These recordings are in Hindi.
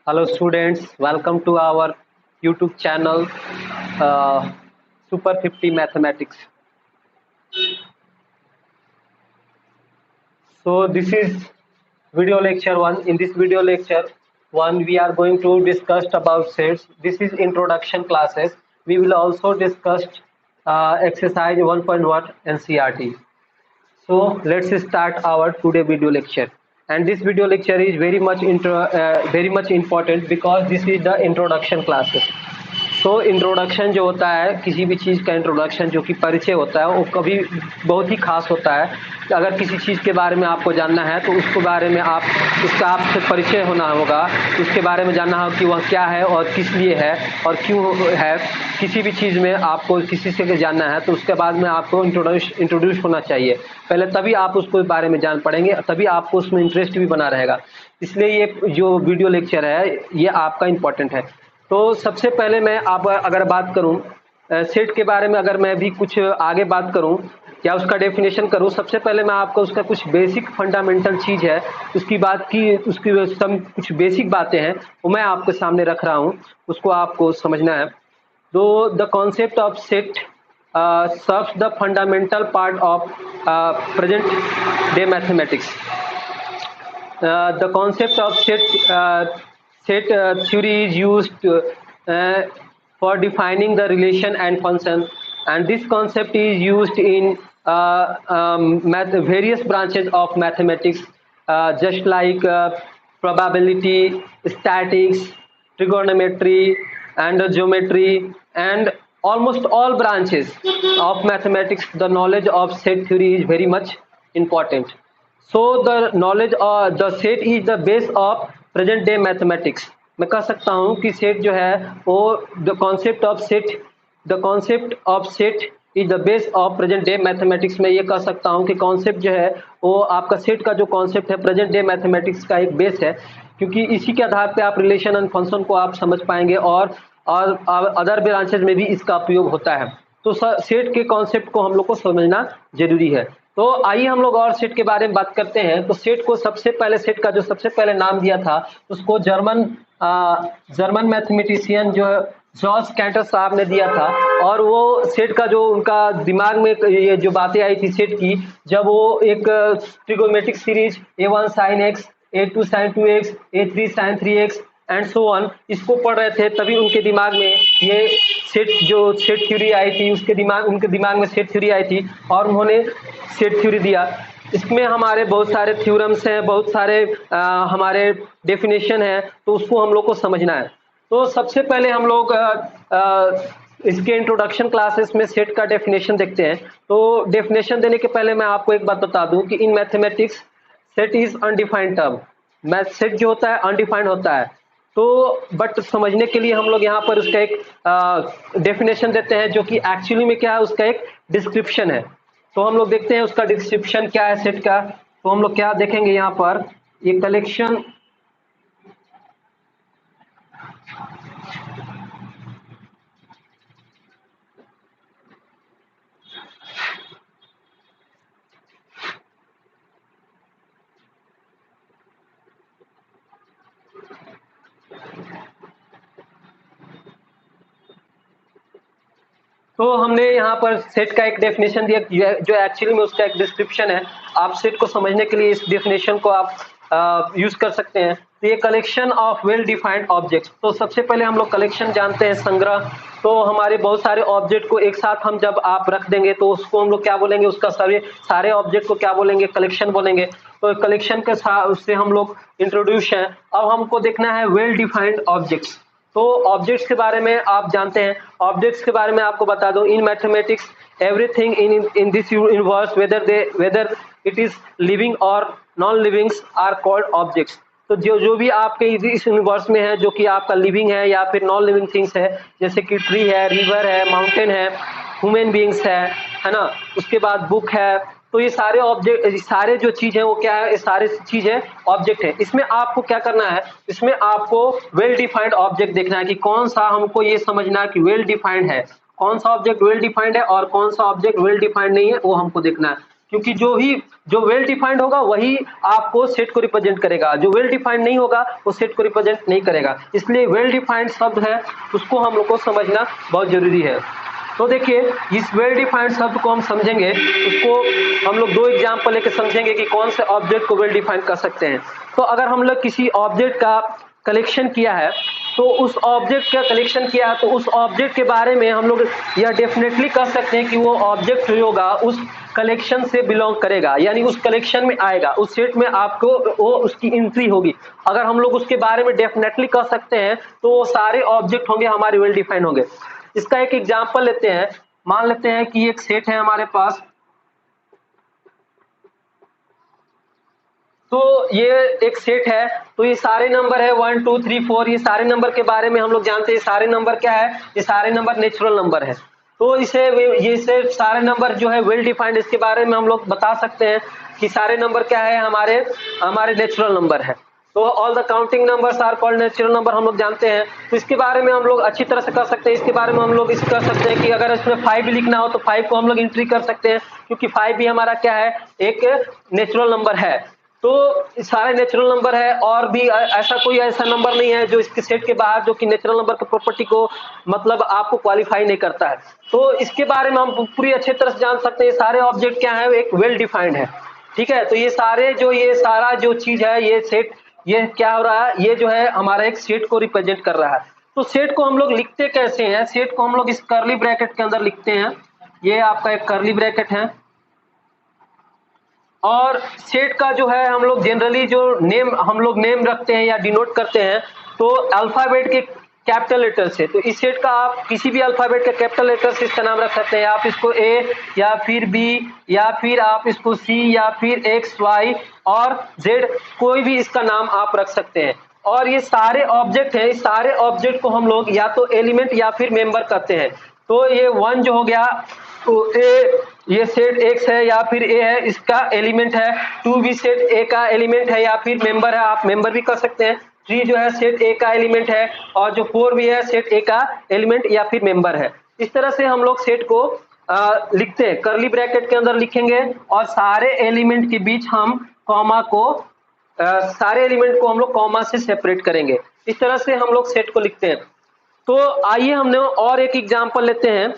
Hello students, welcome to our YouTube channel Super 50 Mathematics. So this is video lecture 1. In this video lecture 1 we are going to discuss about sets. This is introduction classes. We will also discuss exercise 1.1 NCERT. So let's start our today video lecture. And this video lecture is very much important because this is the introduction classes. तो इंट्रोडक्शन जो होता है किसी भी चीज़ का इंट्रोडक्शन जो कि परिचय होता है वो कभी बहुत ही खास होता है कि अगर किसी चीज़ के बारे में आपको जानना है तो उसके बारे में उसका आपसे परिचय होना होगा, उसके बारे में जानना होगा कि वह क्या है और किस लिए है और क्यों है। किसी भी चीज़ में आपको किसी से जानना है तो उसके बाद में आपको इंट्रोड्यूस होना चाहिए पहले, तभी आप उसको बारे में जान पड़ेंगे, तभी आपको उसमें इंटरेस्ट भी बना रहेगा। इसलिए ये जो वीडियो लेक्चर है ये आपका इम्पोर्टेंट है। तो सबसे पहले मैं आप अगर बात करूं सेट के बारे में, अगर मैं भी कुछ आगे बात करूं या उसका डेफिनेशन करूं, सबसे पहले मैं आपको उसका कुछ बेसिक फंडामेंटल चीज़ है उसकी बात की, उसकी सब कुछ बेसिक बातें हैं वो मैं आपके सामने रख रहा हूं, उसको आपको समझना है। तो the concept of set serves the fundamental part of present day mathematics. The concept of set theory is used for defining the relation and function, and this concept is used in various branches of mathematics, just like probability, statistics, trigonometry, and geometry, and almost all branches of mathematics. The knowledge of set theory is very much important. So the knowledge of the set is the base of present day mathematics. मैं कह सकता हूँ कि सेट जो है वो the concept of set is the base of present day mathematics। में ये कह सकता हूँ कि कॉन्सेप्ट जो है वो आपका सेट का जो कॉन्सेप्ट है प्रेजेंट डे मैथमेटिक्स का एक बेस है, क्योंकि इसी के आधार पे आप रिलेशन एंड फंक्शन को आप समझ पाएंगे और अदर ब्रांचेज में भी इसका उपयोग होता है। तो सेट के कॉन्सेप्ट को हम लोग को समझना जरूरी है। तो आइए हम लोग और सेट के बारे में बात करते हैं। तो सेट को सबसे पहले, सेट का जो सबसे पहले नाम दिया था उसको जर्मन मैथमेटिशियन जो जॉर्ज कैंटर साहब ने दिया था। और वो सेट का जो उनका दिमाग में ये जो बातें आई थी सेट की, जब वो एक trigonometric series A1 sin x, A2 sin 2x, A3 sin 3x and so on इसको पढ़ रहे थे, तभी उनके दिमाग में ये सेट थ्योरी आई थी, उनके दिमाग में सेट थ्योरी आई थी और उन्होंने सेट थ्योरी दिया। इसमें हमारे बहुत सारे थ्योरम्स हैं, बहुत सारे हमारे डेफिनेशन है, तो उसको हम लोग को समझना है। तो सबसे पहले हम लोग इसके इंट्रोडक्शन क्लासेस में सेट का डेफिनेशन देखते हैं। तो डेफिनेशन देने के पहले मैं आपको एक बात बता दूं कि in mathematics set is undefined term. Set जो होता है अनडिफाइंड होता है, तो बट समझने के लिए हम लोग यहाँ पर उसका एक डेफिनेशन देते हैं जो कि एक्चुअली में क्या है, उसका एक डिस्क्रिप्शन है। तो हम लोग देखते हैं उसका डिस्क्रिप्शन क्या है सेट का। तो हम लोग क्या देखेंगे यहाँ पर, ये कलेक्शन तो हमने यहाँ पर सेट का एक डेफिनेशन दिया जो एक्चुअली में उसका एक डिस्क्रिप्शन है। आप सेट को समझने के लिए इस डेफिनेशन को आप यूज कर सकते हैं। तो ये collection of well defined objects. तो सबसे पहले हम लोग कलेक्शन जानते हैं, संग्रह। तो हमारे बहुत सारे ऑब्जेक्ट को एक साथ हम जब आप रख देंगे तो उसको हम लोग क्या बोलेंगे, उसका सारे ऑब्जेक्ट को क्या बोलेंगे, कलेक्शन बोलेंगे। तो कलेक्शन के साथ उससे हम लोग इंट्रोड्यूस हैं। अब हमको देखना है वेल डिफाइंड ऑब्जेक्ट्स। तो ऑब्जेक्ट्स के बारे में आप जानते हैं, ऑब्जेक्ट्स के बारे में आपको बता दूं, in mathematics everything in this universe whether it is living और non livings are called objects. तो जो भी आपके इस यूनिवर्स में है, जो कि आपका लिविंग है या फिर नॉन लिविंग थिंग्स है, जैसे कि ट्री है, रिवर है, माउंटेन है, ह्यूमन बीइंग्स है ना, उसके बाद बुक है, तो ये सारे ऑब्जेक्ट, सारे जो चीज है वो क्या है, ये सारे चीज है ऑब्जेक्ट है। इसमें आपको क्या करना है, इसमें आपको वेल डिफाइंड ऑब्जेक्ट देखना है कि कौन सा, हमको ये समझना है कि वेल डिफाइंड है, कौन सा ऑब्जेक्ट वेल डिफाइंड है और कौन सा ऑब्जेक्ट वेल डिफाइंड नहीं है, वो हमको देखना है। क्योंकि जो वेल डिफाइंड होगा वही आपको सेट को रिप्रेजेंट करेगा, जो वेल डिफाइंड नहीं होगा वो सेट को रिप्रेजेंट नहीं करेगा। इसलिए वेल डिफाइंड शब्द है उसको हम लोग को समझना बहुत जरूरी है। तो देखिए इस वेल डिफाइंड शब्द को हम समझेंगे, उसको हम लोग दो एग्जाम्पल लेके समझेंगे कि कौन से ऑब्जेक्ट को वेल डिफाइन कर सकते हैं। तो अगर हम लोग किसी ऑब्जेक्ट का कलेक्शन किया है, तो उस ऑब्जेक्ट का कलेक्शन किया है तो उस ऑब्जेक्ट के बारे में हम लोग यह डेफिनेटली कह सकते हैं कि वो ऑब्जेक्ट जो होगा उस कलेक्शन से बिलोंग करेगा, यानी उस कलेक्शन में आएगा, उस सेट में आपको वो उसकी एंट्री होगी। अगर हम लोग उसके बारे में डेफिनेटली कह सकते हैं तो वो सारे ऑब्जेक्ट होंगे हमारे वेल डिफाइंड होंगे। इसका एक एग्जांपल लेते हैं। मान लेते हैं कि एक सेट है हमारे पास, तो ये एक सेट है, तो ये सारे नंबर है 1 2 3 4, ये सारे नंबर के बारे में हम लोग जानते हैं। सारे नंबर क्या है? ये सारे नंबर नेचुरल नंबर है। तो ये सारे नंबर जो है वेल डिफाइंड, इसके बारे में हम लोग बता सकते हैं कि सारे नंबर क्या है, हमारे नेचुरल नंबर है। तो all the counting numbers are called natural number, हम लोग जानते हैं। तो इसके बारे में हम लोग अच्छी तरह से कर सकते हैं। इसके बारे में हम लोग इस कर सकते हैं कि अगर इसमें 5 लिखना हो तो 5 को हम लोग एंट्री कर सकते हैं, क्योंकि 5 भी हमारा क्या है, एक नेचुरल नंबर है। तो सारे नेचुरल नंबर है, और भी ऐसा नंबर नहीं है जो इसके सेट के बाहर, जो कि नेचुरल नंबर की प्रॉपर्टी को मतलब आपको क्वालिफाई नहीं करता है। तो इसके बारे में हम पूरी अच्छी तरह से जान सकते हैं सारे ऑब्जेक्ट क्या है, एक वेल डिफाइंड है। ठीक है, तो ये सारा जो चीज है, ये सेट, ये क्या हो रहा है, ये जो है हमारा एक सेट को रिप्रेजेंट कर रहा है। तो सेट को हम लोग लिखते कैसे हैं? सेट को हम लोग इस कर्ली ब्रैकेट के अंदर लिखते हैं। ये आपका एक कर्ली ब्रैकेट है, और सेट का जो है हम लोग जनरली जो नेम रखते हैं या डिनोट करते हैं, तो अल्फाबेट के कैपिटल लेटर से। तो इस सेट का आप किसी भी अल्फाबेट के कैपिटल लेटर से इसका नाम रख सकते हैं। आप इसको ए या फिर बी या फिर आप इसको सी या फिर एक्स वाई और जेड, कोई भी इसका नाम आप रख सकते हैं। और ये सारे ऑब्जेक्ट हैं, इस सारे ऑब्जेक्ट को हम लोग या तो एलिमेंट या फिर मेंबर कहते हैं। तो ये 1 जो हो गया, तो ए, ये सेट एक्स है या फिर ए है, इसका एलिमेंट है। 2 भी सेट ए का एलिमेंट है या फिर मेंबर है, आप मेंबर भी कर सकते हैं। 3 जो है सेट ए का एलिमेंट है, और जो 4 भी है सेट ए का एलिमेंट या फिर मेंबर है। इस तरह से हम लोग सेट को लिखते हैं, कर्ली ब्रैकेट के अंदर लिखेंगे, और सारे एलिमेंट के बीच हम कॉमा को सारे एलिमेंट को हम लोग कॉमा से सेपरेट करेंगे। इस तरह से हम लोग सेट को लिखते हैं। तो आइए हमने और एक एग्जांपल लेते हैं।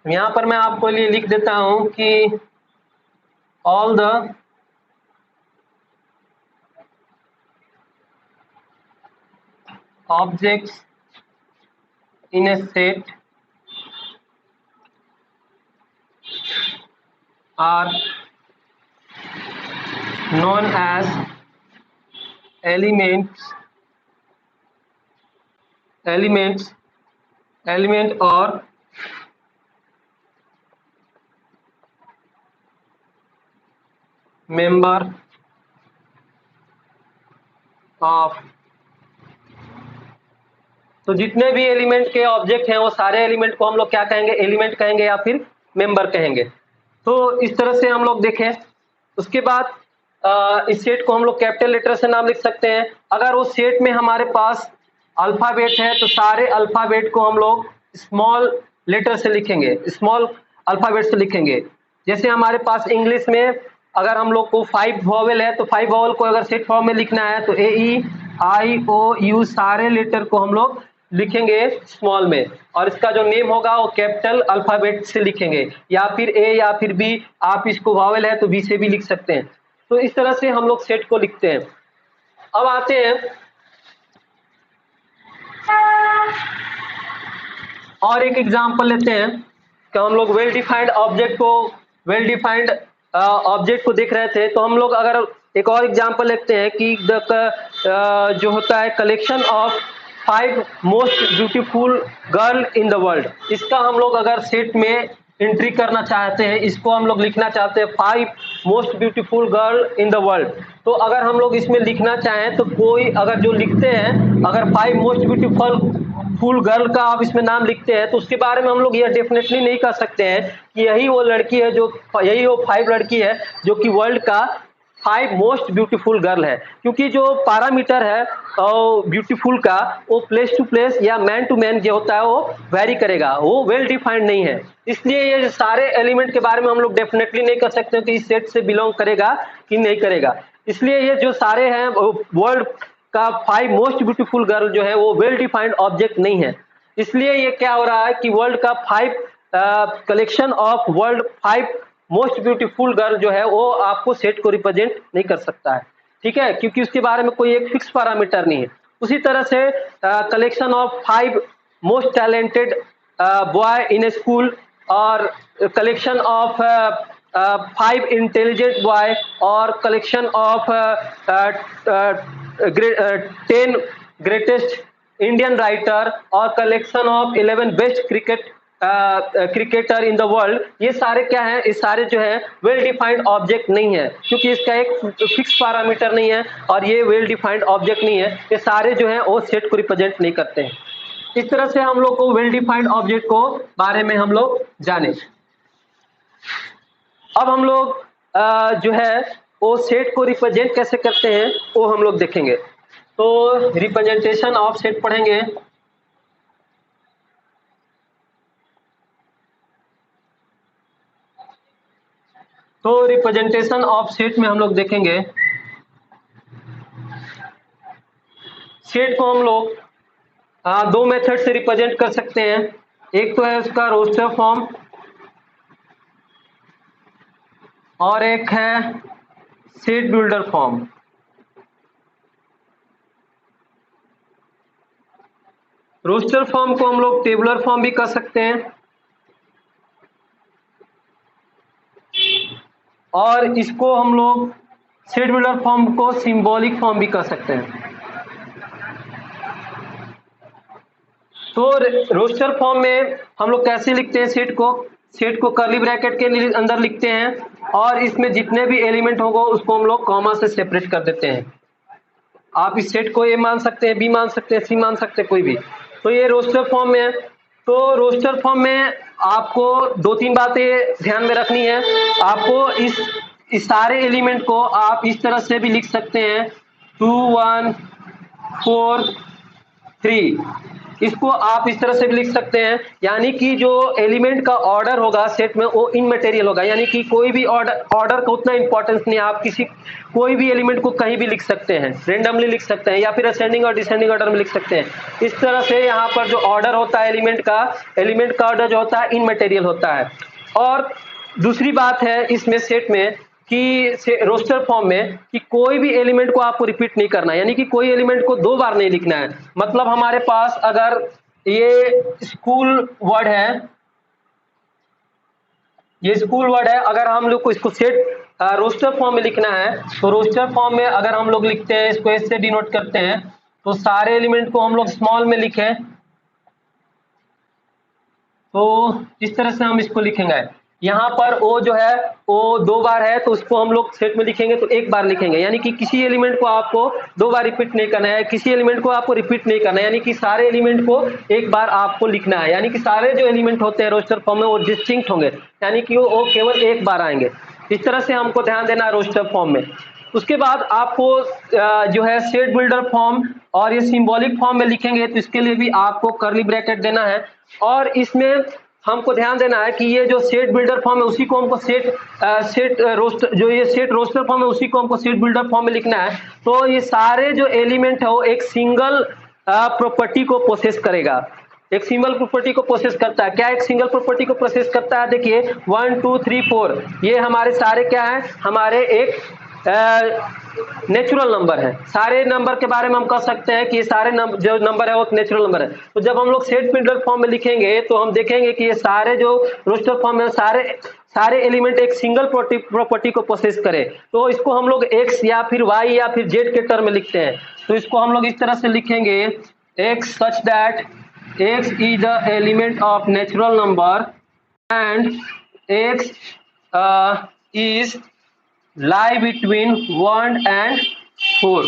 यहां पर मैं आपको लिए लिख देता हूं कि all the objects in a set are known as element or member of। तो जितने भी एलिमेंट के ऑब्जेक्ट हैं वो सारे एलिमेंट को हम लोग क्या कहेंगे, एलिमेंट कहेंगे या फिर मेंबर कहेंगे। तो इस तरह से हम लोग देखें। उसके बाद इस सेट को हम लोग कैपिटल लेटर से नाम लिख सकते हैं। अगर उस सेट में हमारे पास अल्फाबेट है तो सारे अल्फाबेट को हम लोग स्मॉल लेटर से लिखेंगे, स्मॉल अल्फाबेट से लिखेंगे। जैसे हमारे पास इंग्लिश में अगर हम लोग को 5 वॉवेल है, तो 5 वॉवेल को अगर सेट फॉर्म में लिखना है तो ए ई आई ओ यू सारे लेटर को हम लोग लिखेंगे स्मॉल में, और इसका जो नेम होगा वो कैपिटल अल्फाबेट से लिखेंगे, या फिर ए या फिर बी, आप इसको वॉवेल है तो बी से भी लिख सकते हैं। तो इस तरह से हम लोग सेट को लिखते हैं। अब आते हैं और एक एग्जांपल लेते हैं कि हम लोग वेल डिफाइंड ऑब्जेक्ट को देख रहे थे, तो हम लोग अगर एक और एग्जांपल लेते हैं कि जो होता है collection of 5 most beautiful girl in the world, इसका हम लोग अगर सेट में एंट्री करना चाहते हैं, इसको हम लोग लिखना चाहते हैं 5 most beautiful girl in the world. तो अगर हम लोग इसमें लिखना चाहें तो कोई अगर जो लिखते हैं, अगर 5 मोस्ट ब्यूटीफुल गर्ल का आप इसमें नाम लिखते हैं, तो उसके बारे में हम लोग यह डेफिनेटली नहीं कह सकते हैं कि यही वो लड़की है, जो यही वो 5 लड़की है जो कि वर्ल्ड का 5 मोस्ट ब्यूटीफुल गर्ल है, क्योंकि जो पैरामीटर है ब्यूटीफुल का वो प्लेस टू प्लेस या मैन टू मैन जो होता है वो वेरी करेगा, वो वेल डिफाइंड नहीं है। इसलिए ये सारे एलिमेंट के बारे में हम लोग डेफिनेटली नहीं कर सकते कि इस सेट से बिलोंग करेगा कि नहीं करेगा। इसलिए ये जो सारे हैं वर्ल्ड का 5 मोस्ट ब्यूटीफुल गर्ल जो है वो वेल डिफाइंड ऑब्जेक्ट नहीं है। इसलिए ये क्या हो रहा है कि वर्ल्ड का 5 collection of world 5 most beautiful girl जो है वो आपको सेट को रिप्रेजेंट नहीं कर सकता है, ठीक है, क्योंकि उसके बारे में कोई एक फिक्स पैरामीटर नहीं है। उसी तरह से collection of 5 most talented boy in a school और कलेक्शन ऑफ 5 इंटेलिजेंट बॉय और collection of 10 greatest Indian writer और collection of 11 best cricketer in the world, ये सारे क्या है, ये सारे जो है वेल डिफाइंड ऑब्जेक्ट नहीं है, क्योंकि इसका एक फिक्स पैरामीटर नहीं है और ये वेल डिफाइंड ऑब्जेक्ट नहीं है। ये सारे जो है वो सेट को रिप्रेजेंट नहीं करते हैं। इस तरह से हम लोग को वेल डिफाइंड ऑब्जेक्ट को बारे में हम लोग जाने। अब हम लोग जो है वो सेट को रिप्रेजेंट कैसे करते हैं वो हम लोग देखेंगे। तो रिप्रेजेंटेशन ऑफ सेट पढ़ेंगे। तो रिप्रेजेंटेशन ऑफ सेट में हम लोग देखेंगे, सेट को हम लोग दो मेथड से रिप्रेजेंट कर सकते हैं। एक तो है उसका रोस्टर फॉर्म और एक है set builder form. Roster form को हम लोग टेबुलर फॉर्म भी कर सकते हैं और इसको हम लोग सेट बिल्डर फॉर्म को सिंबॉलिक फॉर्म भी कर सकते हैं। तो रोस्टर फॉर्म में हम लोग कैसे लिखते हैं सेट को, सेट को कर्ली ब्रैकेट के अंदर लिखते हैं और इसमें जितने भी एलिमेंट होगा उसको हम लोग कॉमा से सेपरेट कर देते हैं। आप इस सेट को ए मान सकते हैं, बी मान सकते हैं, सी मान सकते हैं, कोई भी। तो ये रोस्टर फॉर्म में है। तो रोस्टर फॉर्म में आपको 2-3 बातें ध्यान में रखनी है। आपको इस सारे एलिमेंट को आप इस तरह से भी लिख सकते हैं 2 1 4 3, इसको आप इस तरह से भी लिख सकते हैं, यानी कि जो एलिमेंट का ऑर्डर होगा सेट में वो इनमैटेरियल होगा, यानी कि कोई भी ऑर्डर का उतना इंपॉर्टेंस नहीं है। आप कोई भी एलिमेंट को कहीं भी लिख सकते हैं, रेंडमली लिख सकते हैं या फिर असेंडिंग और डिसेंडिंग ऑर्डर में लिख सकते हैं। इस तरह से यहाँ पर जो ऑर्डर होता है एलिमेंट का ऑर्डर जो होता है इनमैटेरियल होता है। और दूसरी बात है इसमें सेट में कि रोस्टर फॉर्म में कि कोई भी एलिमेंट को आपको रिपीट नहीं करना है, यानी कि कोई एलिमेंट को 2 बार नहीं लिखना है। मतलब हमारे पास अगर ये स्कूल वर्ड है, ये स्कूल वर्ड है, अगर हम लोग को इसको सेट रोस्टर फॉर्म में लिखना है तो रोस्टर फॉर्म में अगर हम लोग लिखते हैं, इसको एस से डिनोट करते हैं, तो सारे एलिमेंट को हम लोग स्मॉल में लिखें। तो इस तरह से हम इसको लिखेंगे। यहाँ पर ओ जो है वो 2 बार है तो उसको हम लोग सेट में लिखेंगे तो 1 बार लिखेंगे, यानी कि किसी एलिमेंट को आपको 2 बार रिपीट नहीं करना है, किसी एलिमेंट को आपको रिपीट नहीं करना है, यानी कि सारे एलिमेंट को 1 बार आपको लिखना है। यानी कि सारे जो एलिमेंट होते हैं रोस्टर फॉर्म में वो डिस्टिंक्ट होंगे, यानी कि वो केवल 1 बार आएंगे। इस तरह से हमको ध्यान देना है रोस्टर फॉर्म में। उसके बाद आपको जो है सेट बिल्डर फॉर्म और ये सिंबॉलिक फॉर्म में लिखेंगे तो इसके लिए भी आपको कर्ली ब्रैकेट देना है। और इसमें हमको ध्यान देना है कि ये जो सेट बिल्डर फॉर्म है उसी को हमको सेट रोस्टर फॉर्म है उसी को हमको सेट बिल्डर फॉर्म में लिखना है। तो ये सारे जो एलिमेंट है वो एक सिंगल प्रॉपर्टी को प्रोसेस करेगा, एक सिंगल प्रॉपर्टी को प्रोसेस करता है। क्या एक सिंगल प्रॉपर्टी को प्रोसेस करता है? देखिए 1 2 3 4 ये हमारे सारे क्या है, हमारे एक नेचुरल नंबर है। सारे नंबर के बारे में हम कह सकते हैं कि ये सारे जो नंबर है वो नेचुरल नंबर है। तो जब हम लोग सेट बिल्डर फॉर्म में लिखेंगे तो हम देखेंगे कि ये सारे जो रोस्टर फॉर्म में सारे एलिमेंट एक सिंगल प्रॉपर्टी को प्रोसेस करे। तो इसको हम लोग एक्स या फिर वाई या फिर जेड के टर्म में लिखते हैं। तो इसको हम लोग इस तरह से लिखेंगे, x such that x is the element of natural number and x is lie between 1 and 4।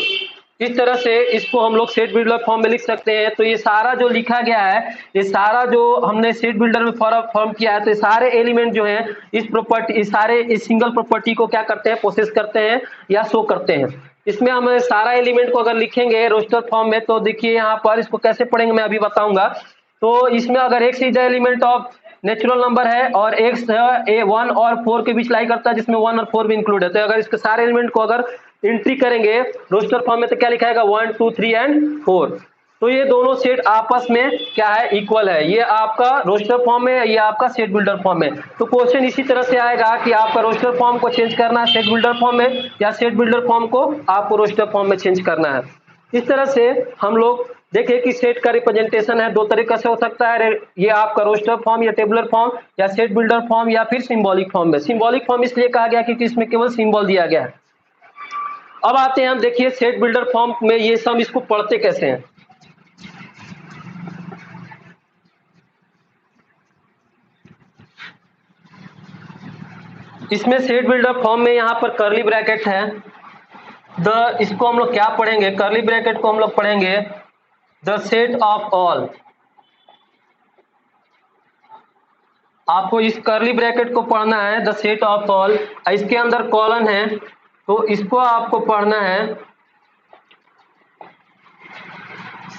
इस तरह से इसको हम लोग सेट बिल्डर फॉर्म में लिख सकते हैं। तो ये सारा जो लिखा गया है, ये सारा जो हमने सेट बिल्डर में फॉर्म किया है, तो ये सारे एलिमेंट जो हैं इस प्रॉपर्टी, इस सारे इस सिंगल प्रॉपर्टी को क्या करते हैं, प्रोसेस करते हैं या शो करते हैं। इसमें हम सारा एलिमेंट को अगर लिखेंगे रोस्टर फॉर्म में, तो देखिए यहाँ पर इसको कैसे पढ़ेंगे मैं अभी बताऊंगा। तो इसमें अगर x is the element of natural number है और x ए 1 और 4 के बीच लाई करता है, जिसमें 1 और 4 भी इंक्लूड है। तो अगर इसके सारे एलिमेंट को अगर एंट्री करेंगे रोस्टर फॉर्म में, तो क्या लिखा है 1 2 3 एंड 4। तो ये दोनों सेट आपस में क्या है, इक्वल है। ये आपका रोस्टर फॉर्म में, ये आपका सेट बिल्डर फॉर्म में। तो क्वेश्चन इसी तरह से आएगा कि आपका रोस्टर फॉर्म को चेंज करना है सेट बिल्डर फॉर्म में, या सेट बिल्डर फॉर्म को आपको रोस्टर फॉर्म में चेंज करना है। इस तरह से हम लोग देखिए कि सेट का रिप्रेजेंटेशन है दो तरीके से हो सकता है, ये आपका रोस्टर फॉर्म या टेबुलर फॉर्म, या सेट बिल्डर फॉर्म, या फिर सिंबॉलिक फॉर्म में। सिंबॉलिक फॉर्म इसलिए कहा गया क्योंकि इसमें केवल सिंबल दिया गया है। अब आते हैं हम, देखिए सेट बिल्डर फॉर्म में ये सब इसको पढ़ते कैसे हैं। इसमें सेट बिल्डर फॉर्म में यहाँ पर कर्ली ब्रैकेट है, इसको हम लोग क्या पढ़ेंगे, कर्ली ब्रैकेट को हम लोग पढ़ेंगे द सेट ऑफ ऑल। आपको इस कर्ली ब्रैकेट को पढ़ना है द सेट ऑफ ऑल। इसके अंदर कॉलन है, तो इसको आपको पढ़ना है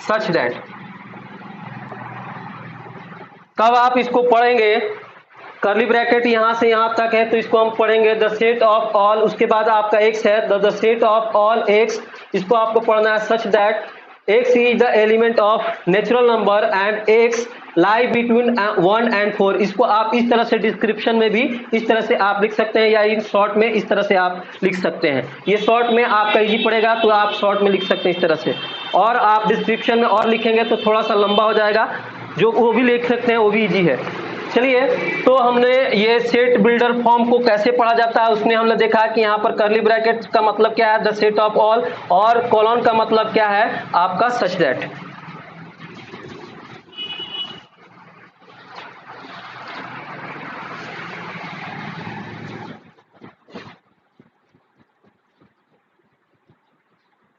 सच दैट। कब आप इसको पढ़ेंगे, कर्ली ब्रैकेट यहां से यहां तक है, तो इसको हम पढ़ेंगे द सेट ऑफ ऑल। उसके बाद आपका एक्स है, the set of all x, इसको आपको पढ़ना है such that x is the element of natural number and x lie between 1 and 4। इसको आप इस तरह से डिस्क्रिप्शन में भी इस तरह से आप लिख सकते हैं, या इन शॉर्ट में इस तरह से आप लिख सकते हैं। ये शॉर्ट में आपका इजी पड़ेगा, तो आप शॉर्ट में लिख सकते हैं इस तरह से। और आप डिस्क्रिप्शन में और लिखेंगे तो थोड़ा सा लंबा हो जाएगा, जो वो भी लिख सकते हैं, वो भी इजी है। चलिए, तो हमने ये सेट बिल्डर फॉर्म को कैसे पढ़ा जाता है उसमें हमने देखा कि यहाँ पर कर्ली ब्रैकेट का मतलब क्या है, द सेट ऑफ ऑल, और कॉलन का मतलब क्या है, आपका सच दैट।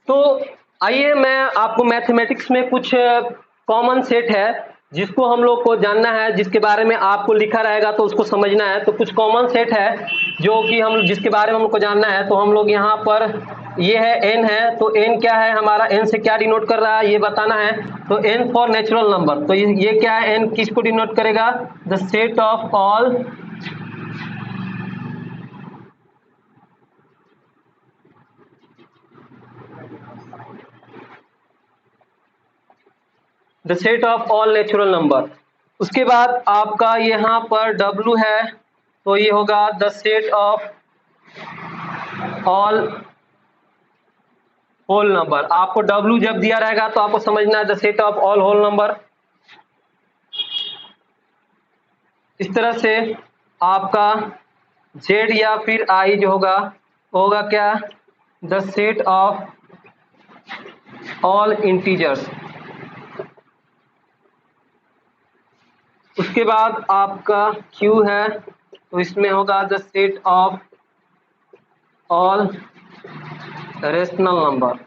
तो आइए मैं आपको मैथमेटिक्स में कुछ कॉमन सेट है जिसको हम लोग को जानना है, जिसके बारे में आपको लिखा रहेगा तो उसको समझना है। तो कुछ कॉमन सेट है जो कि हम जिसके बारे में हमको जानना है। तो हम लोग यहाँ पर ये है n है, तो n क्या है हमारा, n से क्या डिनोट कर रहा है ये बताना है। तो n फॉर नेचुरल नंबर, तो ये क्या है, n किसको डिनोट करेगा, the set of all the set of all natural number. उसके बाद आपका यहाँ पर W है, तो ये होगा the set of all whole number. आपको W जब दिया रहेगा तो आपको समझना है the set of all whole number. इस तरह से आपका Z या फिर I जो होगा क्या, the set of all integers. उसके बाद आपका Q है, तो इसमें होगा the set of all rational number.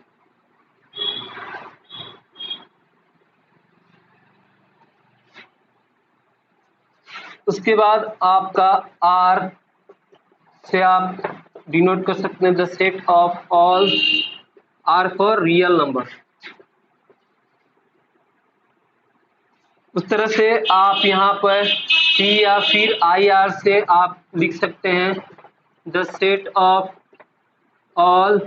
उसके बाद आपका R से आप डिनोट कर सकते हैं the set of all R for real number. उस तरह से आप यहाँ पर C या फिर IR से आप लिख सकते हैं the set of all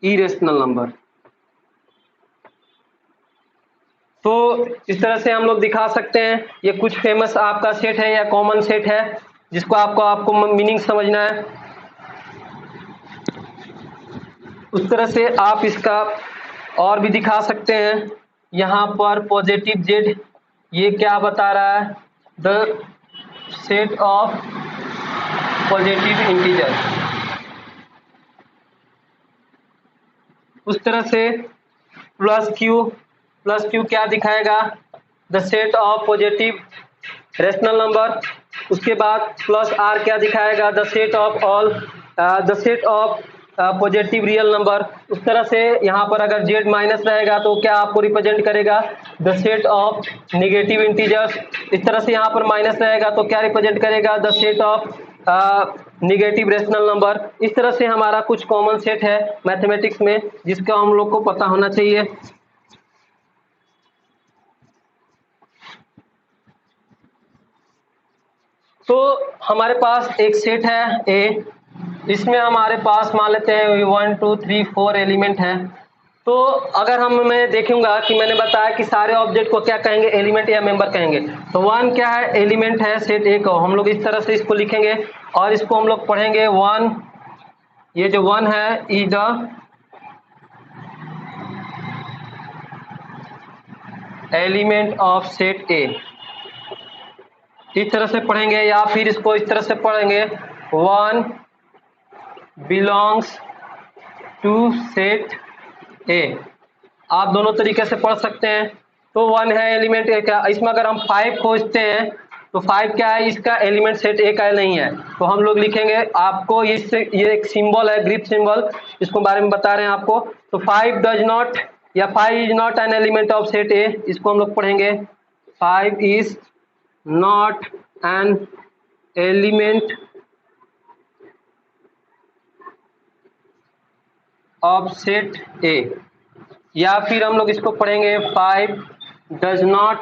irrational number. तो इस तरह से हम लोग दिखा सकते हैं। ये कुछ फेमस आपका सेट है या कॉमन सेट है जिसको आपको मीनिंग समझना है। उस तरह से आप इसका और भी दिखा सकते हैं। यहाँ पर पॉजिटिव Z, ये क्या बता रहा है, the set of positive integer. उस तरह से प्लस Q क्या दिखाएगा, the set of positive rational number. उसके बाद प्लस R क्या दिखाएगा, the set of all the set of positive real number. उस तरह से यहाँ पर अगर z माइनस रहेगा तो क्या आपको रिप्रेजेंट करेगा, the set of negative integers. इस तरह से यहाँ पर माइनस रहेगा तो क्या रिप्रेजेंट करेगा, the set of negative rational number. इस तरह से हमारा कुछ कॉमन सेट है मैथमेटिक्स में जिसका हम लोग को पता होना चाहिए। तो हमारे पास एक सेट है ए, इसमें हमारे पास मान लेते हैं 1 2 3 4 एलिमेंट है। तो अगर मैं देखूंगा कि मैंने बताया कि सारे ऑब्जेक्ट को क्या कहेंगे, एलिमेंट या मेंबर कहेंगे। तो 1 क्या है, एलिमेंट है सेट ए को, हम लोग इस तरह से इसको लिखेंगे और इसको हम लोग पढ़ेंगे 1, ये जो 1 है is the element of set ए, इस तरह से पढ़ेंगे। या फिर इसको इस तरह से पढ़ेंगे 1 बिलोंग्स टू सेट ए, आप दोनों तरीके से पढ़ सकते हैं। तो 1 है एलिमेंट ए का। इसमें अगर हम 5 खोजते हैं तो 5 क्या है, इसका एलिमेंट सेट ए का नहीं है, तो हम लोग लिखेंगे, आपको इससे ये एक सिंबल है ग्रीक सिंबल, इसको बारे में बता रहे हैं आपको। तो 5 डज नॉट या 5 is not an element of set A, इसको हम लोग पढ़ेंगे 5 is not an element of set A. या फिर हम लोग इसको पढ़ेंगे 5 does not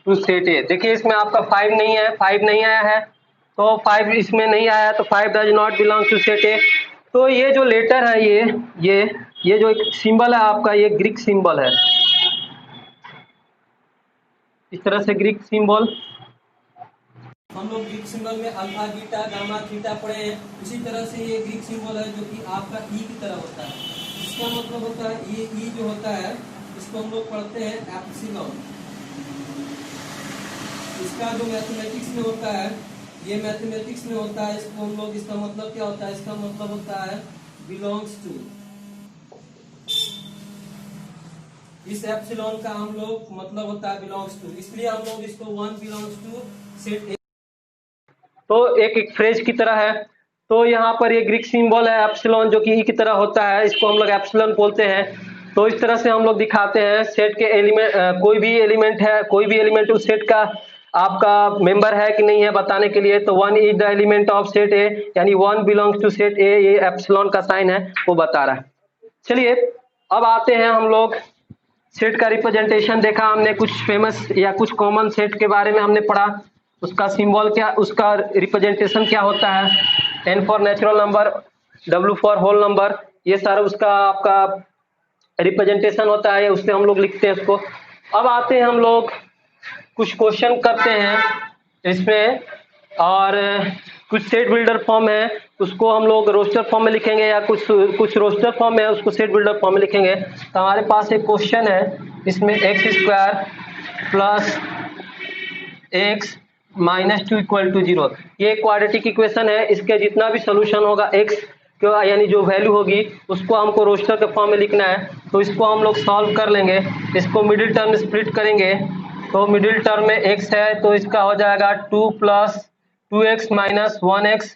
to set A. देखिए इसमें आपका 5 नहीं है, 5 नहीं आया है, तो 5 इसमें नहीं आया, तो 5 does not belong to set A. तो ये जो लेटर है ये जो एक सिंबल है आपका, ये ग्रीक सिंबल है, इस तरह से ग्रीक सिंबल। हम लोग ग्रीक सिंबल में अल्फा बीटा गामा थीटा पढ़े हैं, उसी तरह से ये ग्रीक सिंबल है जो कि आपका ई की तरह होता है। इसका मतलब होता है ये ई जो होता है इसको हम लोग पढ़ते हैं एप्सिलॉन। इसका जो मैथमेटिक्स में होता है, ये मैथमेटिक्स में होता है, इसको हम लोग, इसका मतलब क्या होता है, इसका मतलब होता है बिलोंग्स टू। इस एप्सिलॉन का हम लोग मतलब होता है बिलोंग्स टू, इसलिए हम लोग इसको 1 बिलोंग्स टू सेट ए, तो एक फ्रेज की तरह है। तो यहाँ पर ये ग्रीक सिंबल है एप्सिलॉन जो कि ई की तरह होता है, इसको हम लोग एप्सिलॉन बोलते हैं। तो इस तरह से हम लोग दिखाते हैं सेट के एलिमेंट, कोई भी एलिमेंट है, कोई भी एलिमेंट उस सेट का आपका मेंबर है कि नहीं है बताने के लिए। तो 1 is the element of set ए, यानी 1 बिलोंग्स टू सेट ए, ये एप्सिलॉन का साइन है वो बता रहा है। चलिए अब आते हैं हम लोग सेट का रिप्रेजेंटेशन देखा हमने, कुछ फेमस या कुछ कॉमन सेट के बारे में हमने पढ़ा, उसका सिंबल क्या, उसका रिप्रेजेंटेशन क्या होता है, n for natural number, w for whole number, ये सारा उसका आपका रिप्रेजेंटेशन होता है, उससे हम लोग लिखते हैं उसको। अब आते हैं हम लोग कुछ क्वेश्चन करते हैं इसमें, और कुछ सेट बिल्डर फॉर्म है उसको हम लोग रोस्टर फॉर्म में लिखेंगे, या कुछ रोस्टर फॉर्म है उसको सेट बिल्डर फॉर्म में लिखेंगे। तो हमारे पास एक क्वेश्चन है, इसमें x square plus x minus 2 equal to 0, ये क्वाड्रेटिक इक्वेशन है। इसके जितना भी सोल्यूशन होगा एक्स का, यानी जो वैल्यू होगी उसको हमको रोस्टर के फॉर्म में लिखना है। तो इसको हम लोग सॉल्व कर लेंगे, इसको मिडिल टर्म में स्प्लिट करेंगे। तो मिडिल टर्म में x है तो इसका हो जाएगा 2 plus 2x minus 1x,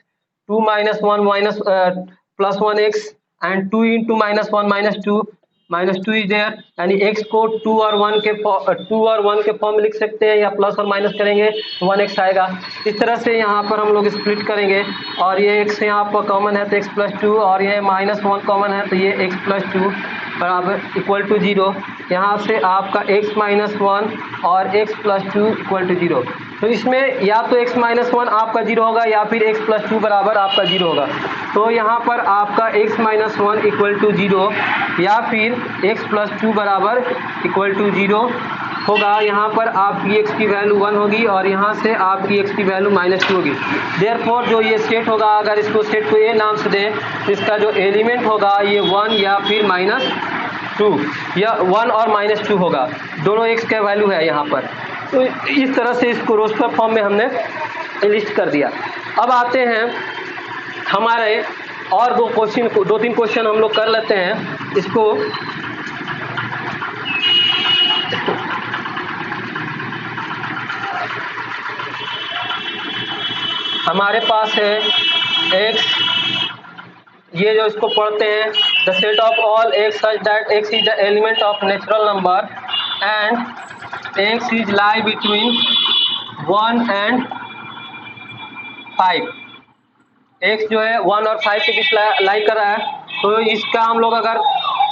2 minus 1 minus plus 1x and 2 into minus 1 minus 2 is there, यानी x को 2 और 1 के फॉर्म में लिख सकते हैं, या प्लस और माइनस करेंगे तो 1x आएगा। इस तरह से यहाँ पर हम लोग स्प्लिट करेंगे, और ये x यहाँ पर कॉमन है तो x प्लस 2, और ये माइनस 1 कॉमन है तो ये x प्लस 2 बराबर इक्वल टू 0। यहाँ से आपका x माइनस 1 और x प्लस 2 इक्वल टू 0। तो इसमें या तो x माइनस 1 आपका 0 होगा, या फिर x प्लस 2 बराबर आपका 0 होगा। तो यहाँ पर आपका x माइनस 1 इक्वल टू 0, या फिर x प्लस 2 बराबर इक्वल टू 0 होगा। यहाँ पर आपकी x की वैल्यू 1 होगी, और यहाँ से आपकी x की वैल्यू माइनस 2 होगी। देयरफॉर जो ये सेट होगा, अगर इसको सेट को ए नाम से दें तो इसका जो एलिमेंट होगा ये 1 या फिर माइनस 2, या 1 और माइनस 2 होगा, दोनों x का वैल्यू है यहाँ पर। तो इस तरह से इसको रोस्टर फॉर्म में हमने लिस्ट कर दिया। अब आते हैं हमारे और दो तीन क्वेश्चन हम लोग कर लेते हैं इसको। हमारे पास है x, ये जो इसको पढ़ते हैं, the set of all x such that x is the element of natural number and x is lie between 1 and 5। x जो है 1 और 5 के बीच लाई कर रहा है, तो इसका हम लोग अगर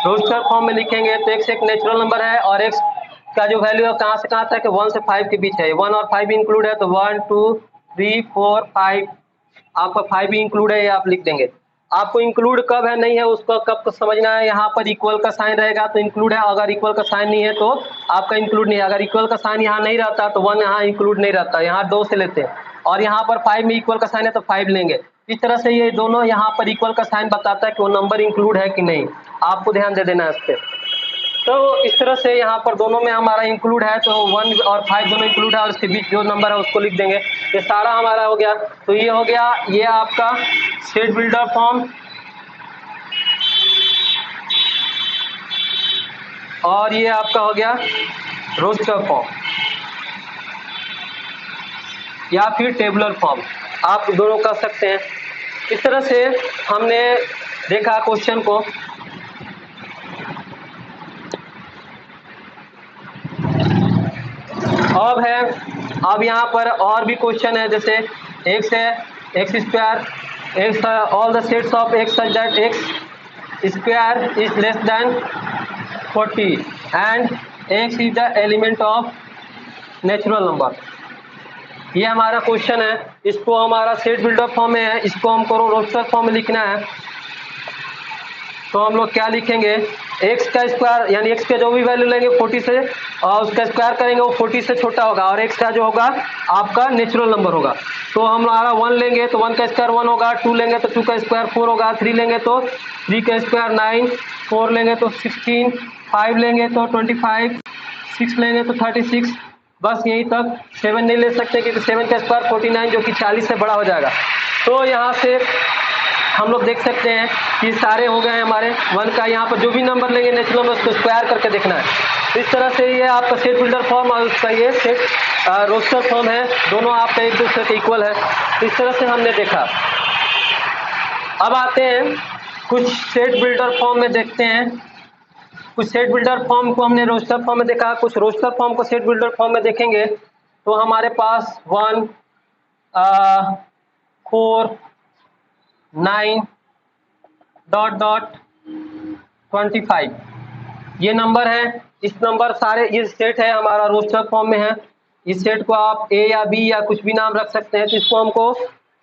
रोस्टर फॉर्म में लिखेंगे तो x एक नेचुरल नंबर है और x का जो वैल्यू है कहाँ से कहाँ तक है, 1 से 5 के बीच है। 1 और 5 इंक्लूड है, तो 1 2 3 4 5, आपका 5 भी इंक्लूड है, ये आप लिख देंगे। आपको इंक्लूड कब है नहीं है उसको कब समझना है, यहाँ पर इक्वल का साइन रहेगा तो इंक्लूड है, अगर इक्वल का साइन नहीं है तो आपका इंक्लूड नहीं है। अगर इक्वल का साइन यहाँ नहीं रहता तो 1 यहाँ इंक्लूड नहीं रहता, यहाँ 2 से लेते हैं, और यहाँ पर 5 में इक्वल का साइन है तो 5 लेंगे। इस तरह से ये दोनों यहाँ पर इक्वल का साइन बताता है कि वो नंबर इंक्लूड है कि नहीं, आपको ध्यान दे देना है इस पर। तो इस तरह से यहाँ पर दोनों में हमारा इंक्लूड है, तो 1 और 5 दोनों इंक्लूड है और इसके बीच जो नंबर है उसको लिख देंगे। ये सारा हमारा हो गया। तो ये हो गया, ये आपका सेट बिल्डर फॉर्म, और ये आपका हो गया रोस्टर फॉर्म या फिर टेबुलर फॉर्म, आप दोनों कर सकते हैं। इस तरह से हमने देखा क्वेश्चन को। अब यहाँ पर और भी क्वेश्चन है, जैसे x है, x square, x all the sets of x such that x square is less than 40 and x is the element of natural number. ये हमारा क्वेश्चन है, इसको हमारा सेट बिल्डर फॉर्म में है, इसको हमको रोस्टर फॉर्म में लिखना है। तो हम लोग क्या लिखेंगे, x का स्क्वायर यानी x का जो भी वैल्यू लेंगे 40 से और उसका स्क्वायर करेंगे वो 40 से छोटा होगा, और x का जो होगा आपका नेचुरल नंबर होगा। तो हम हमारा 1 लेंगे तो 1 का स्क्वायर 1 होगा, 2 लेंगे तो 2 का स्क्वायर 4 होगा, 3 लेंगे तो 3 का स्क्वायर 9, 4 लेंगे तो 16, 5 लेंगे तो 25, 6 लेंगे तो 36, बस यहीं तक। 7 नहीं ले सकते क्योंकि 7 का स्क्वायर 49 जो कि 40 से बड़ा हो जाएगा। तो यहाँ से हम लोग देख सकते हैं कि सारे हो गए हैं हमारे 1 का, यहाँ पर जो भी नंबर लेंगे नेचुरल नंबर उसको स्क्वायर करके देखना है। इस तरह से ये आपका सेट बिल्डर फॉर्म और उसका ये सेट रोस्टर फॉर्म है, दोनों आपका एक दूसरे के इक्वल है। इस तरह से हमने देखा। अब आते हैं कुछ सेट बिल्डर फॉर्म में देखते हैं। कुछ सेट बिल्डर फॉर्म को हमने रोस्टर फॉर्म में देखा, कुछ रोस्टर फॉर्म को सेट बिल्डर फॉर्म में देखेंगे। तो हमारे पास 1 4 9 डॉट डॉट 25 ये नंबर है। इस नंबर सारे ये सेट है हमारा रोस्टर फॉर्म में है। इस सेट को आप ए या बी या कुछ भी नाम रख सकते हैं। तो इसको हमको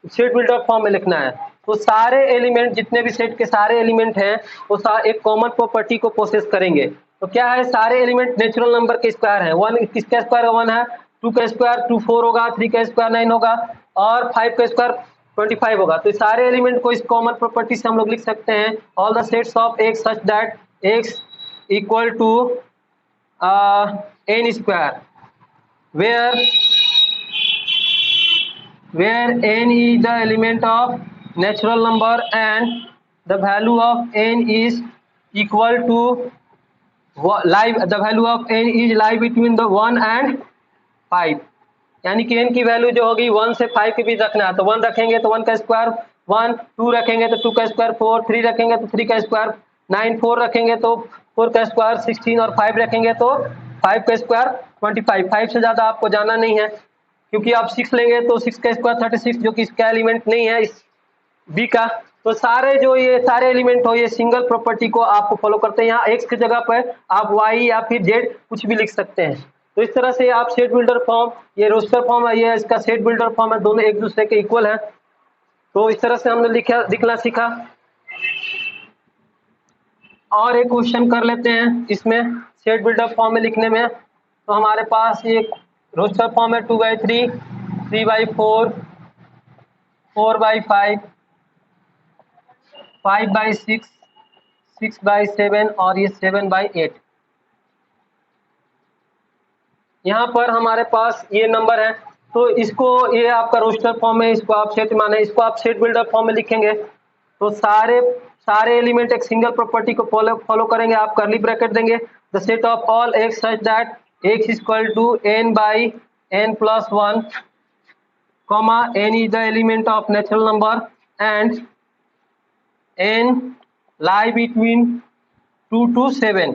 सेट बिल्डर फॉर्म में लिखना है। तो सारे एलिमेंट जितने भी सेट के सारे एलिमेंट हैं वो एक कॉमन प्रॉपर्टी को प्रोसेस करेंगे। तो क्या है, सारे एलिमेंट नेचुरल नंबर के स्क्वायर है। 1 किसका स्क्वायर 1 है, 2 का स्क्वायर 2 4 होगा, 3 का स्क्वायर 9 होगा और 5 का स्क्वायर 25 होगा। तो सारे एलिमेंट को इस कॉमन प्रॉपर्टी से हम लोग लिख सकते हैं, all the sets of x such that x equal to n square where n is the element of natural number and the value of n is equal to the value of n is lie between the 1 and 5, यानी कि n की वैल्यू जो होगी 1 से 5 के बीच रखना है। तो 1 रखेंगे तो 1 का स्क्वायर 1, 2 रखेंगे तो 2 का स्क्वायर 4, 3 रखेंगे तो 3 का स्क्वायर 9, 4 रखेंगे तो 4 का स्क्वायर 16 और 5 रखेंगे तो 5 का स्क्वायर 25। 5 से ज़्यादा आपको जाना नहीं है, क्योंकि आप 6 लेंगे तो 6 का स्क्वायर 36 जो कि इसका एलिमेंट नहीं है इस बी का। तो सारे जो ये सारे एलिमेंट हो ये सिंगल प्रॉपर्टी को आपको फॉलो करते हैं। यहाँ x की जगह पर आप y या फिर z कुछ भी लिख सकते हैं। तो इस तरह से आप सेट बिल्डर फॉर्म, ये रोस्टर फॉर्म है, ये इसका सेट बिल्डर फॉर्म है, दोनों एक दूसरे के इक्वल है। तो इस तरह से हमने लिखना सीखा। और एक क्वेश्चन कर लेते हैं इसमें सेट बिल्डर फॉर्म में लिखने में। तो हमारे पास ये रोस्टर फॉर्म है 2/3, 3/4, 4/5, 5/6, 6/7 और ये 7/8। यहाँ पर हमारे पास ये नंबर है। तो इसको ये आपका रोस्टर फॉर्म है, इसको आप सेट माने, इसको आप सेट बिल्डर फॉर्म में लिखेंगे। तो सारे एलिमेंट एक सिंगल प्रॉपर्टी को फॉलो करेंगे। आप कर्ली ब्रैकेट देंगे, the set of all x such that x equal to n/n+1 comma n is the element of natural number and n lie between 2 to 7,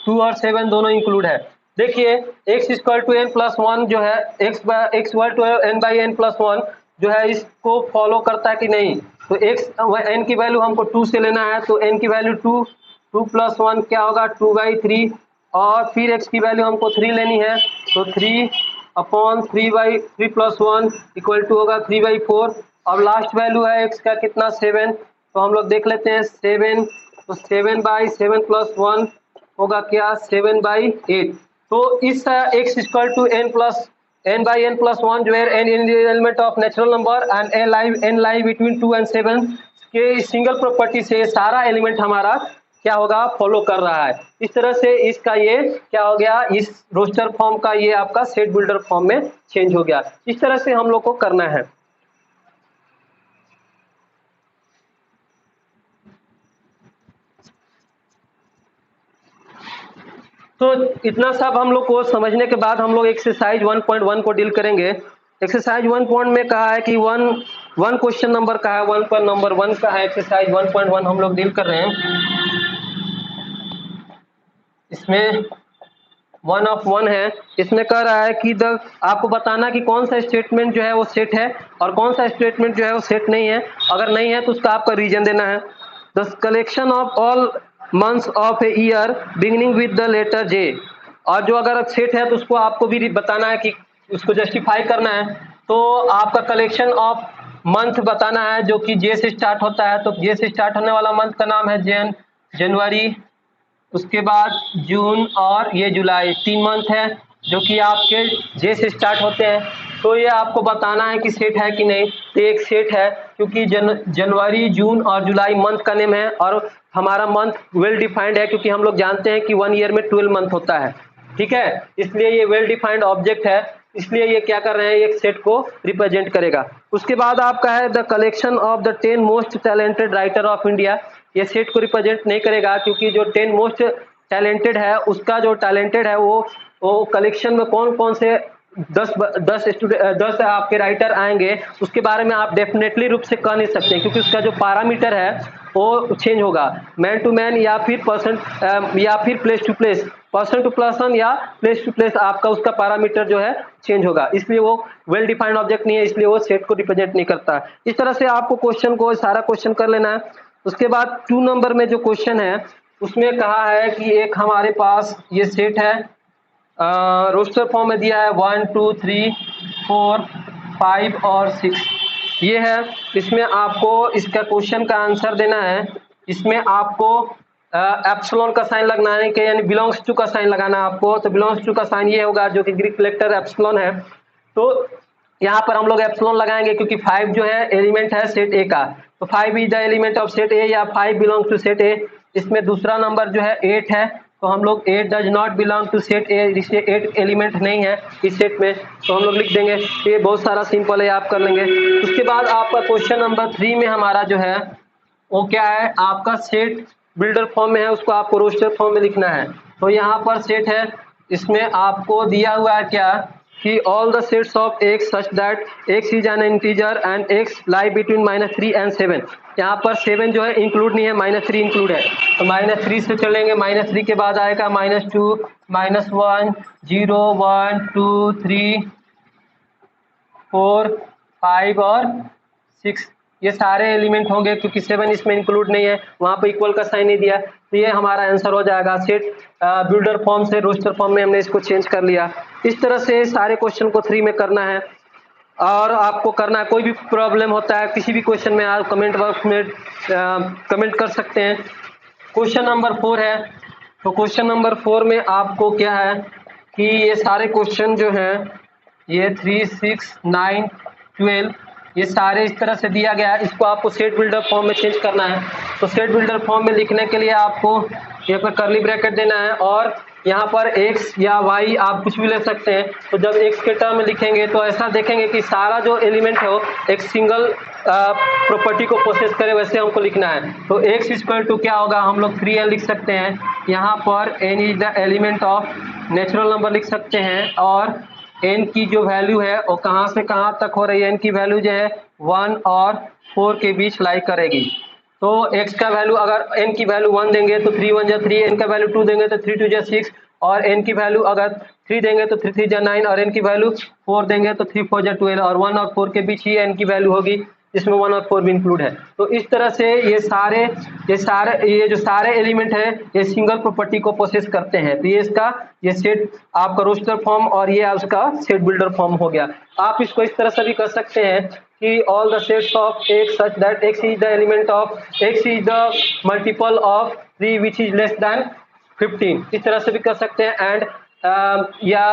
2 और 7 दोनों इंक्लूड है। देखिए x equal to n plus one जो है x equal to n by n plus one जो है इसको फॉलो करता है कि नहीं। तो x n की वैल्यू हमको 2 से लेना है, तो n की वैल्यू 2, 2 प्लस 1 क्या होगा 2/3 और फिर x की वैल्यू हमको 3 लेनी है, तो 3/3 प्लस 1 इक्वल टू होगा 3/4। अब लास्ट वैल्यू है x का कितना 7, तो हम लोग देख लेते हैं 7, तो 7/7 प्लस 1 होगा क्या 7/8। तो इस x equal to n by n plus one जो है n in element of natural number and n lie between 2 and 7 के सिंगल प्रॉपर्टी से सारा एलिमेंट हमारा क्या होगा फॉलो कर रहा है। इस तरह से इसका ये क्या हो गया, इस रोस्टर फॉर्म का ये आपका सेट बिल्डर फॉर्म में चेंज हो गया। इस तरह से हम लोग को करना है। तो इतना सब हम लोग को समझने के बाद हम लोग एक्सरसाइज 1.1 को डील करेंगे। एक्सरसाइज 1 में कहा है कि वन क्वेश्चन नंबर का है, 1.1 का है, एक्सरसाइज 1.1 हम लोग डील कर रहे हैं। इसमें 1 of 1 है। इसमें कह रहा है कि आपको बताना कि कौन सा स्टेटमेंट जो है वो सेट है और कौन सा स्टेटमेंट जो है वो सेट नहीं है। अगर नहीं है तो उसका आपका रीजन देना है। The collection of all months of a year beginning with the letter J, और जो अगर सेट है तो उसको आपको भी बताना है कि उसको जस्टिफाई करना है। तो आपका कलेक्शन ऑफ मंथ बताना है जो कि जे से स्टार्ट होता है, तो जे से स्टार्ट होने वाला मंथ का नाम है जनवरी, उसके बाद जून और ये जुलाई, 3 मंथ है जो कि आपके जे से स्टार्ट होते हैं। तो ये आपको बताना है कि सेट है कि नहीं। तो एक सेट है क्योंकि जनवरी जून और जुलाई मंथ का नेम है और हमारा मंथ वेल डिफाइंड है क्योंकि हम लोग जानते हैं कि 1 ईयर में 12 मंथ होता है, ठीक है। इसलिए ये वेल डिफाइंड ऑब्जेक्ट है, इसलिए ये क्या कर रहे हैं एक सेट को रिप्रेजेंट करेगा। उसके बाद आपका है the collection of the 10 most talented writer of India. ये सेट को रिप्रेजेंट नहीं करेगा क्योंकि जो 10 मोस्ट टैलेंटेड है उसका जो टैलेंटेड है वो कलेक्शन में कौन कौन से 10 आपके राइटर आएंगे उसके बारे में आप डेफिनेटली रूप से कह नहीं सकते क्योंकि उसका जो पैरामीटर है वो चेंज होगा, मैन टू मैन या फिर पर्सन या फिर place to place, person to person या प्लेस टू प्लेस आपका उसका पैरामीटर जो है चेंज होगा। इसलिए वो वेल डिफाइंड ऑब्जेक्ट नहीं है, इसलिए वो सेट को रिप्रेजेंट नहीं करता। इस तरह से आपको क्वेश्चन को सारा क्वेश्चन कर लेना है। उसके बाद 2 नंबर में जो क्वेश्चन है उसमें कहा है कि एक हमारे पास ये सेट है, रोस्टर फॉर्म में दिया है 1 2 3 4 5 और 6 ये है। इसमें आपको इसका क्वेश्चन का आंसर देना है। इसमें आपको एप्सिलॉन का साइन लगना है कि यानी बिलोंग्स टू का साइन लगाना है आपको। तो बिलोंग्स टू का साइन ये होगा जो कि ग्रीक लेटर एप्सिलॉन है। तो यहाँ पर हम लोग एप्सिलॉन लगाएंगे क्योंकि 5 जो है एलिमेंट है सेट ए का, तो 5 is the element of set A या 5 बिलोंग्स टू सेट ए। इसमें दूसरा नंबर जो है 8 है, तो हम लोग 8 does not belong to set A, जिससे 8 एलिमेंट नहीं है इस सेट में, तो हम लोग लिख देंगे। ये बहुत सारा सिंपल है, आप कर लेंगे। उसके बाद आपका क्वेश्चन नंबर 3 में हमारा जो है वो क्या है, आपका सेट बिल्डर फॉर्म में है, उसको आपको रोस्टर फॉर्म में लिखना है। तो यहाँ पर सेट है, इसमें आपको दिया हुआ है क्या कि all the sets of x such that x is N integer and x lie between -3 and 7। यहाँ पर 7 जो है इंक्लूड नहीं है, -3 इंक्लूड है। तो -3 से चलेंगे, -3 के बाद आएगा -2 -1 0 1 2 3 4 5 और 6 ये सारे एलिमेंट होंगे क्योंकि 7 इसमें इंक्लूड नहीं है, वहां पर इक्वल का साइन नहीं दिया। तो ये हमारा आंसर हो जाएगा। सेट बिल्डर फॉर्म से रोस्टर फॉर्म में हमने इसको चेंज कर लिया। इस तरह से सारे क्वेश्चन को 3 में करना है और आपको करना है। कोई भी प्रॉब्लम होता है किसी भी क्वेश्चन में आप कमेंट बॉक्स में कमेंट कर सकते हैं। क्वेश्चन नंबर 4 है, तो क्वेश्चन नंबर 4 में आपको क्या है कि ये सारे क्वेश्चन जो हैं ये 3 6 9 12 ये सारे इस तरह से दिया गया है। इसको आपको सेट बिल्डर फॉर्म में चेंज करना है। तो सेट बिल्डर फॉर्म में लिखने के लिए आपको यहाँ पर कर्ली ब्रैकेट देना है और यहाँ पर x या y आप कुछ भी ले सकते हैं। तो जब x के टर्म में लिखेंगे तो ऐसा देखेंगे कि सारा जो एलिमेंट है वो एक सिंगल प्रॉपर्टी को प्रोसेस करे, वैसे हमको लिखना है। तो x इक्वल टू क्या होगा, हम लोग 3n लिख सकते हैं। यहाँ पर n is the element of natural number लिख सकते हैं और एन की जो वैल्यू है वो कहाँ से कहाँ तक हो रही है, एन की वैल्यू जो है 1 और 4 के बीच लाई करेगी। तो x का वैल्यू अगर n की वैल्यू 1 देंगे तो 3 1 जा 3, n का वैल्यू 2 देंगे तो 3 2 जा 6, और n की वैल्यू अगर 3 देंगे तो 3 3 जा 9, और n की वैल्यू 4 देंगे तो 3 4 जा 12, और 1 और 4 के बीच ही n की वैल्यू होगी जिसमें 1 और 4 भी इंक्लूड है। तो इस तरह से ये जो सारे एलिमेंट है ये सिंगल प्रॉपर्टी को पोसेस करते हैं। तो ये सेट आपका रोस्टर फॉर्म और ये उसका सेट बिल्डर फॉर्म हो गया। आप इसको इस तरह से भी कर सकते हैं कि all the sets of x such that x is the element of x is the multiple of 3 which is less than 15, इस तरह से भी कर सकते हैं। एंड या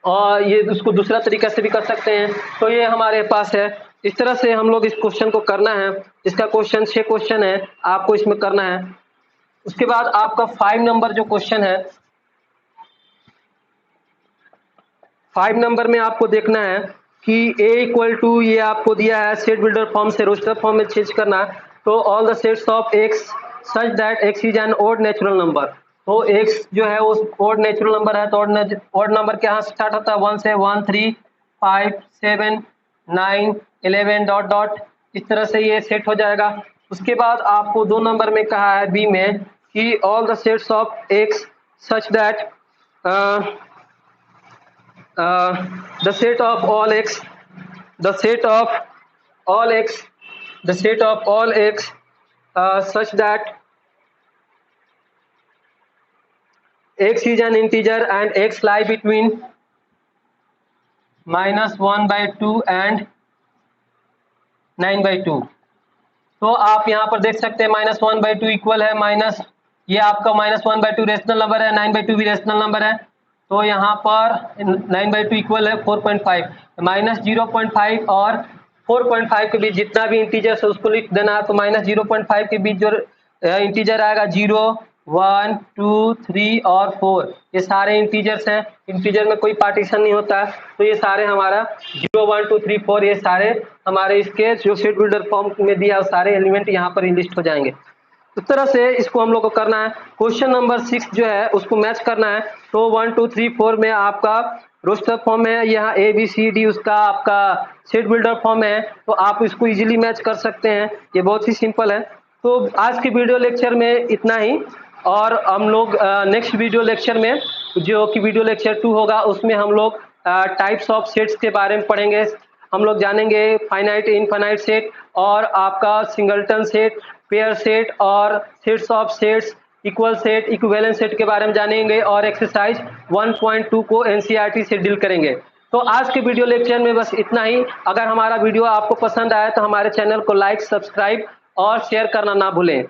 और ये उसको दूसरा तरीका से भी कर सकते हैं। तो ये हमारे पास है, इस तरह से हम लोग इस क्वेश्चन को करना है। इसका क्वेश्चन 6 क्वेश्चन है, आपको इसमें करना है। उसके बाद आपका 5 नंबर जो क्वेश्चन है, 5 नंबर में आपको देखना है कि a इक्वल टू ये आपको दिया है सेट बिल्डर फॉर्म से रोस्टर फॉर्म में चेंज करना। तो all the sets of x such that x is an odd natural number. तो x जो है वो ओड नेचुरल नंबर है, तो ओड नंबर के यहाँ स्टार्ट होता है 1 से 1 3 5 7 9 11 डॉट डॉट, इस तरह से ये सेट हो जाएगा। उसके बाद आपको 2 नंबर में कहा है बी में कि all the sets of x such that the set of all x the set of all x the set of all x such that x is an integer and x lie between -1/2 and 9/2। तो आप यहाँ पर देख सकते हैं -1/2 इक्वल है माइनस, ये आपका -1/2 रेशनल नंबर है, 9/2 भी रेशनल नंबर है। तो यहाँ पर 9/2 इक्वल है 4.5, -0.5 और 4.5 के बीच जितना भी इंटीजर है उसको लिख देना है। तो -0.5 के बीच जो इंटीजर आएगा 0 1 2 3 और 4, ये सारे इंटीजर्स हैं। इंटीजर में कोई पार्टीशन नहीं होता है, तो ये सारे हमारा 0 1 2 3 4 ये सारे हमारे इसके जो सेट बिल्डर फॉर्म में दिया सारे एलिमेंट यहाँ पर लिस्ट हो जाएंगे। इस तरह से इसको हम लोग को करना है। क्वेश्चन नंबर 6 जो है उसको मैच करना है। तो 1 2 3 4 में आपका रोस्टर फॉर्म है, यहाँ ए बी सी डी उसका आपका सेट बिल्डर फॉर्म है, तो आप इसको इजीली मैच कर सकते हैं। ये बहुत ही सिंपल है। तो आज के वीडियो लेक्चर में इतना ही, और हम लोग नेक्स्ट वीडियो लेक्चर में जो कि वीडियो लेक्चर 2 होगा उसमें हम लोग टाइप्स ऑफ सेट्स के बारे में पढ़ेंगे। हम लोग जानेंगे फाइनाइट इनफाइनाइट सेट और आपका सिंगलटन सेट, पेयर सेट और sets of sets, equal set, equivalent set के बारे में जानेंगे, और एक्सरसाइज 1.2 को एनसीईआरटी से डील करेंगे। तो आज के वीडियो लेक्चर में बस इतना ही। अगर हमारा वीडियो आपको पसंद आया तो हमारे चैनल को लाइक, सब्सक्राइब और शेयर करना ना भूलें।